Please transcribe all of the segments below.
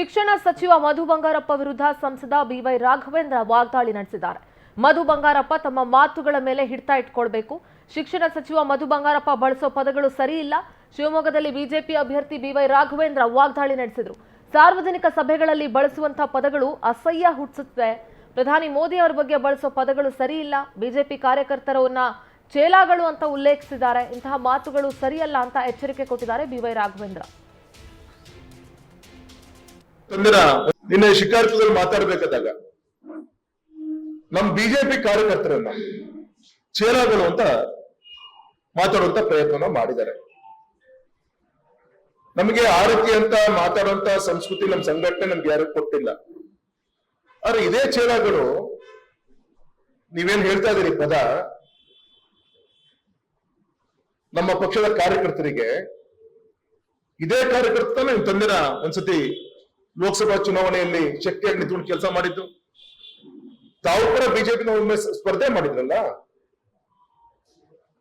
ಶಿಕ್ಷಣ ಸಚಿವ ಮಧು ಬಂಗಾರಪ್ಪ ವಿರುದ್ಧ ಸಂಸದ ಬಿವೈ ರಾಘವೇಂದ್ರ ವಾಗ್ದಾಳಿ ನಡೆಸಿದ್ದಾರೆ. ಮಧು ಬಂಗಾರಪ್ಪ ತಮ್ಮ ಮಾತುಗಳ ಮೇಲೆ ಹಿಡಿತ ಇಟ್ಕೊಳ್ಬೇಕು. ಶಿಕ್ಷಣ ಸಚಿವ ಮಧು ಬಂಗಾರಪ್ಪ ಬಳಸೋ ಪದಗಳು ಸರಿ ಇಲ್ಲ. ಶಿವಮೊಗ್ಗದಲ್ಲಿ ಬಿಜೆಪಿ ಅಭ್ಯರ್ಥಿ ಬಿವೈ ರಾಘವೇಂದ್ರ ವಾಗ್ದಾಳಿ ನಡೆಸಿದರು. ಸಾರ್ವಜನಿಕ ಸಭೆಗಳಲ್ಲಿ ಬಳಸುವಂತಹ ಪದಗಳು ಅಸಹ್ಯ ಹುಟ್ಟಿಸುತ್ತೆ. ಪ್ರಧಾನಿ ಮೋದಿ ಅವರ ಬಗ್ಗೆ ಬಳಸೋ ಪದಗಳು ಸರಿ ಇಲ್ಲ. ಬಿಜೆಪಿ ಕಾರ್ಯಕರ್ತರನ್ನ ಚೇಲಾಗಳು ಅಂತ ಉಲ್ಲೇಖಿಸಿದ್ದಾರೆ. ಇಂತಹ ಮಾತುಗಳು ಸರಿಯಲ್ಲ ಅಂತ ಎಚ್ಚರಿಕೆ ಕೊಟ್ಟಿದ್ದಾರೆ ಬಿವೈ ರಾಘವೇಂದ್ರ. ನಿನ್ನೆ ಶಿಕಾರಿಪುರದಲ್ಲಿ ಮಾತಾಡಬೇಕಾದಾಗ ನಮ್ಮ ಬಿಜೆಪಿ ಕಾರ್ಯಕರ್ತರನ್ನ ಚೇಲಾಗಳು ಅಂತ ಮಾತಾಡುವಂತ ಪ್ರಯತ್ನ ಮಾಡಿದ್ದಾರೆ. ನಮಗೆ ಆರೋಗ್ಯ ಅಂತ ಮಾತಾಡುವಂತ ಸಂಸ್ಕೃತಿ ನಮ್ಮ ಸಂಘಟನೆ ನಮ್ಗೆ ಯಾರು ಕೊಟ್ಟಿಲ್ಲ. ಆದ್ರೆ ಇದೇ ಚೇಲಾಗಳು ನೀವೇನ್ ಹೇಳ್ತಾ ಇದೀರಿ ಪದ ನಮ್ಮ ಪಕ್ಷದ ಕಾರ್ಯಕರ್ತರಿಗೆ, ಇದೇ ಕಾರ್ಯಕರ್ತನ ನೀವು ತಂದಿರ ಒಂದ್ಸತಿ ಲೋಕಸಭಾ ಚುನಾವಣೆಯಲ್ಲಿ ಶಕ್ತಿಯಾಗಿ ನಿಂತ್ಕೊಂಡು ಕೆಲಸ ಮಾಡಿದ್ದು. ತಾವು ಕೂಡ ಬಿಜೆಪಿ ಒಮ್ಮೆ ಸ್ಪರ್ಧೆ ಮಾಡಿದ್ರಲ್ಲ.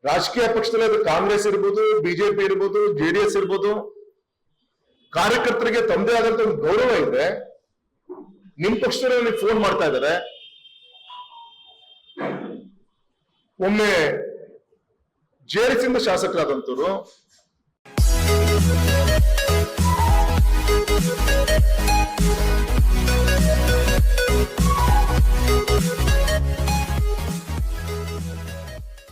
ರಾಜಕೀಯ ಪಕ್ಷದಲ್ಲಿ ಅದು ಕಾಂಗ್ರೆಸ್ ಇರ್ಬೋದು, ಬಿಜೆಪಿ ಇರ್ಬೋದು, ಜೆಡಿಎಸ್ ಇರ್ಬೋದು, ಕಾರ್ಯಕರ್ತರಿಗೆ ತಮ್ಮದೇ ಆದಂತ ಒಂದು ಗೌರವ ಇದೆ. ನಿಮ್ ಪಕ್ಷದಲ್ಲಿ ಫೋನ್ ಮಾಡ್ತಾ ಇದ್ದಾರೆ. ಒಮ್ಮೆ ಜೆಡಿಎಸ್ ಇಂದ ಶಾಸಕರಾದಂತವ್ರು